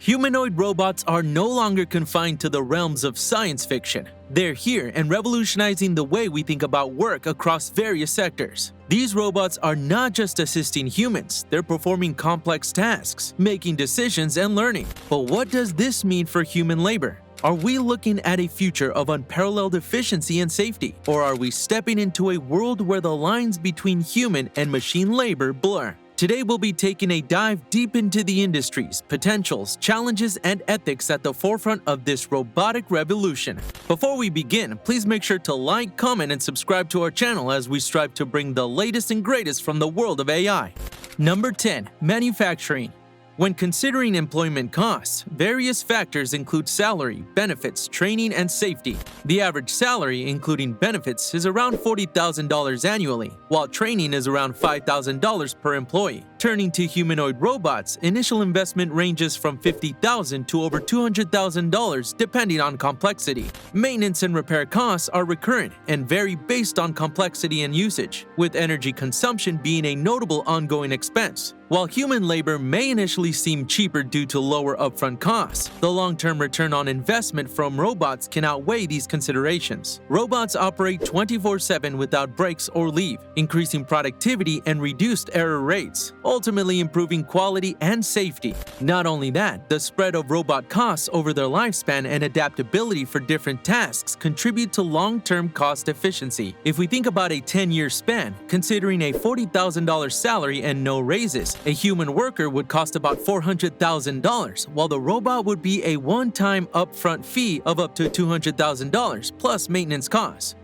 Humanoid robots are no longer confined to the realms of science fiction. They're here and revolutionizing the way we think about work across various sectors. These robots are not just assisting humans, they're performing complex tasks, making decisions, and learning. But what does this mean for human labor? Are we looking at a future of unparalleled efficiency and safety? Or are we stepping into a world where the lines between human and machine labor blur? Today we'll be taking a dive deep into the industries, potentials, challenges, and ethics at the forefront of this robotic revolution. Before we begin, please make sure to like, comment, and subscribe to our channel as we strive to bring the latest and greatest from the world of AI. Number 10. Manufacturing. When considering employment costs, various factors include salary, benefits, training, and safety. The average salary, including benefits, is around $40,000 annually, while training is around $5,000 per employee. Turning to humanoid robots, initial investment ranges from $50,000 to over $200,000 depending on complexity. Maintenance and repair costs are recurrent and vary based on complexity and usage, with energy consumption being a notable ongoing expense. While human labor may initially seem cheaper due to lower upfront costs, the long-term return on investment from robots can outweigh these considerations. Robots operate 24/7 without breaks or leave, increasing productivity and reduced error rates, ultimately improving quality and safety. Not only that, the spread of robot costs over their lifespan and adaptability for different tasks contribute to long-term cost efficiency. If we think about a 10-year span, considering a $40,000 salary and no raises, a human worker would cost about $400,000, while the robot would be a one-time upfront fee of up to $200,000 plus maintenance costs.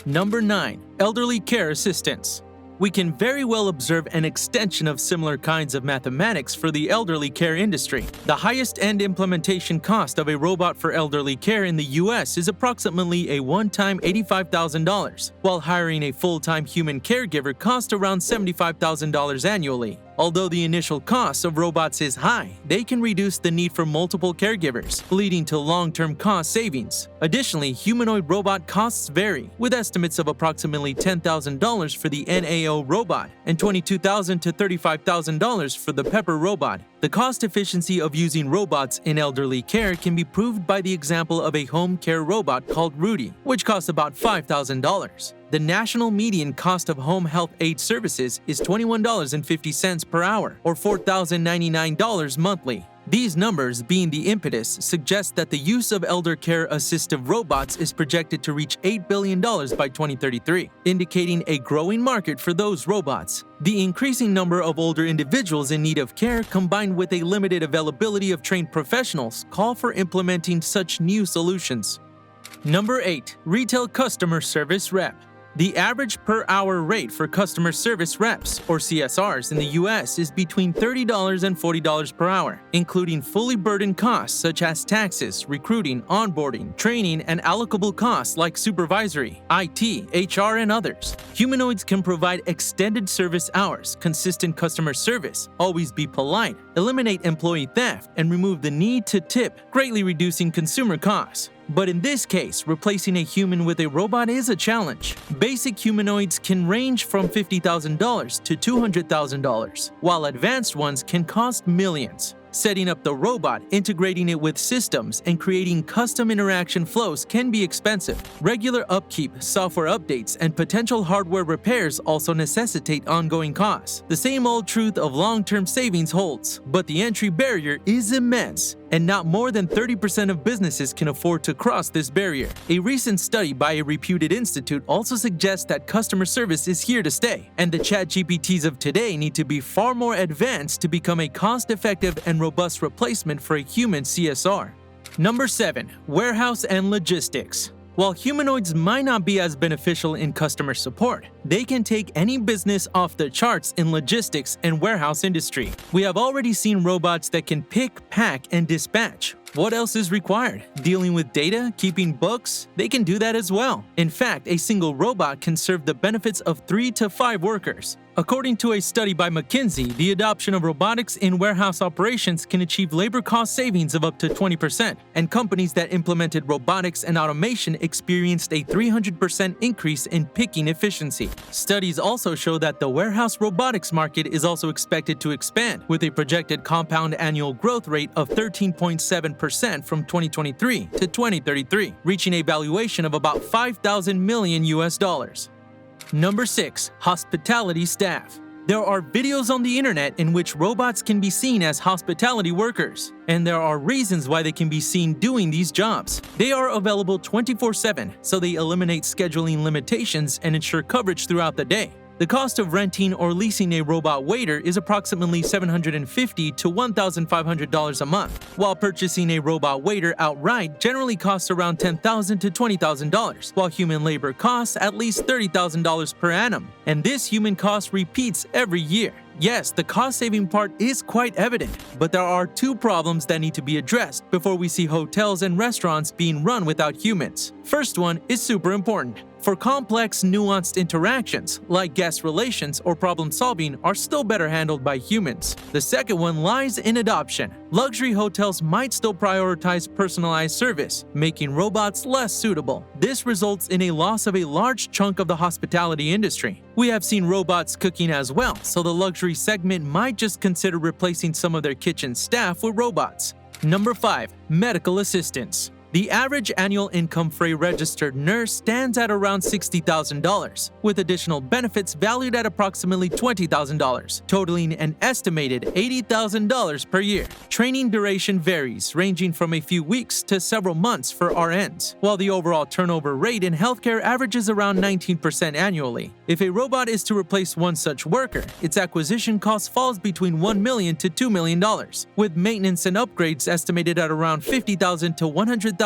Number 9. Elderly care assistance. We can very well observe an extension of similar kinds of mathematics for the elderly care industry. The highest-end implementation cost of a robot for elderly care in the US is approximately a one-time $85,000, while hiring a full-time human caregiver costs around $75,000 annually. Although the initial cost of robots is high, they can reduce the need for multiple caregivers, leading to long-term cost savings. Additionally, humanoid robot costs vary, with estimates of approximately $10,000 for the NAO robot and $22,000 to $35,000 for the Pepper robot. The cost efficiency of using robots in elderly care can be proved by the example of a home care robot called Rudy, which costs about $5,000. The national median cost of home health aid services is $21.50 per hour, or $4,099 monthly. These numbers, being the impetus, suggest that the use of elder care assistive robots is projected to reach $8 billion by 2033, indicating a growing market for those robots. The increasing number of older individuals in need of care, combined with a limited availability of trained professionals, call for implementing such new solutions. Number 8. Retail customer service rep. The average per-hour rate for customer service reps, or CSRs, in the US is between $30 and $40 per hour, including fully burdened costs such as taxes, recruiting, onboarding, training, and allocable costs like supervisory, IT, HR, and others. Humanoids can provide extended service hours, consistent customer service, always be polite, eliminate employee theft, and remove the need to tip, greatly reducing consumer costs. But in this case, replacing a human with a robot is a challenge. Basic humanoids can range from $50,000 to $200,000, while advanced ones can cost millions. Setting up the robot, integrating it with systems, and creating custom interaction flows can be expensive. Regular upkeep, software updates, and potential hardware repairs also necessitate ongoing costs. The same old truth of long-term savings holds, but the entry barrier is immense, and not more than 30% of businesses can afford to cross this barrier. A recent study by a reputed institute also suggests that customer service is here to stay, and the chatgpts of today need to be far more advanced to become a cost-effective and robust replacement for a human CSR. Number 7. Warehouse and logistics. While humanoids might not be as beneficial in customer support, they can take any business off the charts in logistics and warehouse industry. We have already seen robots that can pick, pack, and dispatch, What else is required? Dealing with data? Keeping books? They can do that as well. In fact, a single robot can serve the benefits of 3 to 5 workers. According to a study by McKinsey, the adoption of robotics in warehouse operations can achieve labor cost savings of up to 20%, and companies that implemented robotics and automation experienced a 300% increase in picking efficiency. Studies also show that the warehouse robotics market is also expected to expand, with a projected compound annual growth rate of 13.7% from 2023 to 2033, reaching a valuation of about $5,000 million US. Number 6. Hospitality staff. There are videos on the internet in which robots can be seen as hospitality workers, and there are reasons why they can be seen doing these jobs. They are available 24/7, so they eliminate scheduling limitations and ensure coverage throughout the day. The cost of renting or leasing a robot waiter is approximately $750 to $1,500 a month, while purchasing a robot waiter outright generally costs around $10,000 to $20,000, while human labor costs at least $30,000 per annum, and this human cost repeats every year. Yes, the cost-saving part is quite evident, but there are 2 problems that need to be addressed before we see hotels and restaurants being run without humans. First one is super important. For complex, nuanced interactions, like guest relations or problem-solving, are still better handled by humans. The second one lies in adoption. Luxury hotels might still prioritize personalized service, making robots less suitable. This results in a loss of a large chunk of the hospitality industry. We have seen robots cooking as well, so the luxury segment might just consider replacing some of their kitchen staff with robots. Number 5. Medical assistants. The average annual income for a registered nurse stands at around $60,000, with additional benefits valued at approximately $20,000, totaling an estimated $80,000 per year. Training duration varies, ranging from a few weeks to several months for RNs, while the overall turnover rate in healthcare averages around 19% annually. If a robot is to replace one such worker, its acquisition cost falls between $1 million to $2 million, with maintenance and upgrades estimated at around $50,000 to $100,000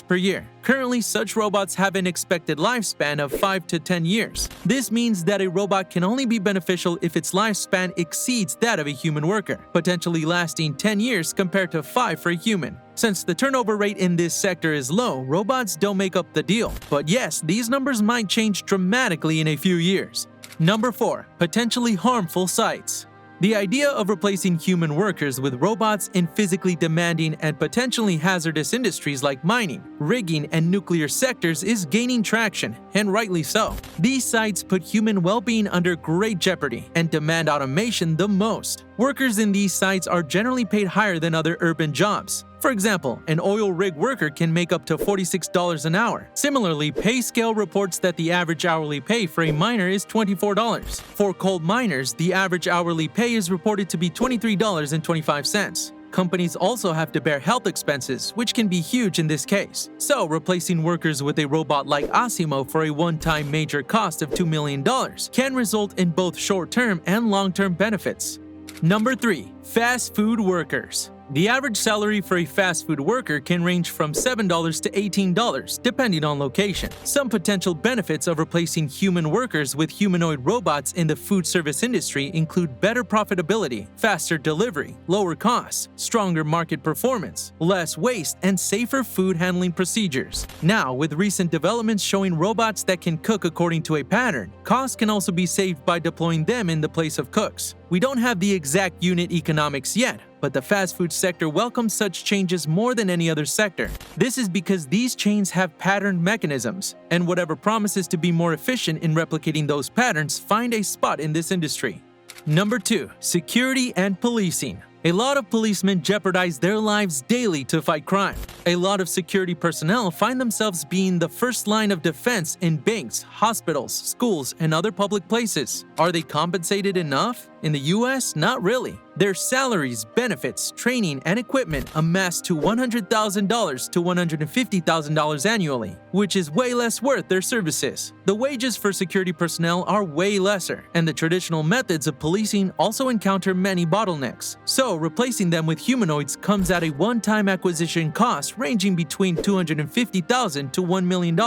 per year. Currently, such robots have an expected lifespan of 5 to 10 years. This means that a robot can only be beneficial if its lifespan exceeds that of a human worker, potentially lasting 10 years compared to 5 for a human. Since the turnover rate in this sector is low, robots don't make up the deal. But yes, these numbers might change dramatically in a few years. Number 4. Potentially harmful sites. The idea of replacing human workers with robots in physically demanding and potentially hazardous industries like mining, rigging, and nuclear sectors is gaining traction, and rightly so. These sites put human well-being under great jeopardy and demand automation the most. Workers in these sites are generally paid higher than other urban jobs. For example, an oil rig worker can make up to $46 an hour. Similarly, PayScale reports that the average hourly pay for a miner is $24. For coal miners, the average hourly pay is reported to be $23.25. Companies also have to bear health expenses, which can be huge in this case. So, replacing workers with a robot like Asimo for a one-time major cost of $2 million can result in both short-term and long-term benefits. Number 3. Fast food workers. The average salary for a fast food worker can range from $7 to $18, depending on location. Some potential benefits of replacing human workers with humanoid robots in the food service industry include better profitability, faster delivery, lower costs, stronger market performance, less waste, and safer food handling procedures. Now, with recent developments showing robots that can cook according to a pattern, costs can also be saved by deploying them in the place of cooks. We don't have the exact unit economics yet, but the fast food sector welcomes such changes more than any other sector. This is because these chains have patterned mechanisms, and whatever promises to be more efficient in replicating those patterns find a spot in this industry. Number 2. Security and policing. A lot of policemen jeopardize their lives daily to fight crime. A lot of security personnel find themselves being the first line of defense in banks, hospitals, schools, and other public places. Are they compensated enough? In the US, not really. Their salaries, benefits, training, and equipment amass to $100,000 to $150,000 annually, which is way less worth their services. The wages for security personnel are way lesser, and the traditional methods of policing also encounter many bottlenecks. So, replacing them with humanoids comes at a one-time acquisition cost ranging between $250,000 to $1 million,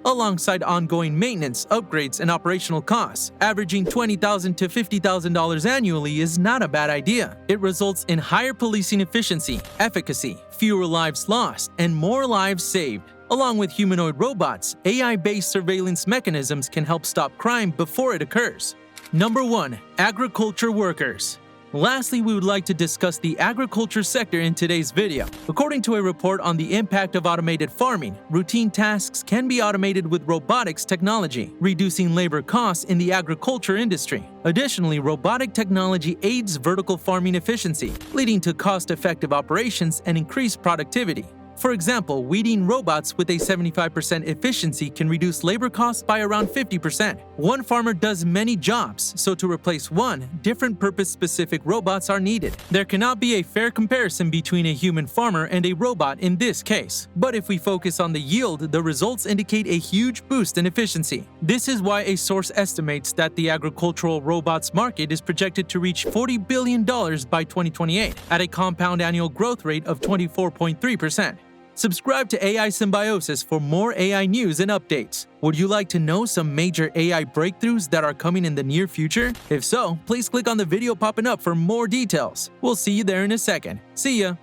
alongside ongoing maintenance, upgrades, and operational costs. Averaging $20,000 to $50,000 annually is not a bad idea. idea. It results in higher policing efficiency, efficacy, fewer lives lost, and more lives saved. Along with humanoid robots, AI-based surveillance mechanisms can help stop crime before it occurs. Number 1. Agriculture workers. Lastly, we would like to discuss the agriculture sector in today's video. According to a report on the impact of automated farming, routine tasks can be automated with robotics technology, reducing labor costs in the agriculture industry. Additionally, robotic technology aids vertical farming efficiency, leading to cost-effective operations and increased productivity. For example, weeding robots with a 75% efficiency can reduce labor costs by around 50%. One farmer does many jobs, so to replace one, different purpose-specific robots are needed. There cannot be a fair comparison between a human farmer and a robot in this case. But if we focus on the yield, the results indicate a huge boost in efficiency. This is why a source estimates that the agricultural robots market is projected to reach $40 billion by 2028, at a compound annual growth rate of 24.3%. Subscribe to AI Symbiosis for more AI news and updates. Would you like to know some major AI breakthroughs that are coming in the near future? If so, please click on the video popping up for more details. We'll see you there in a second. See ya!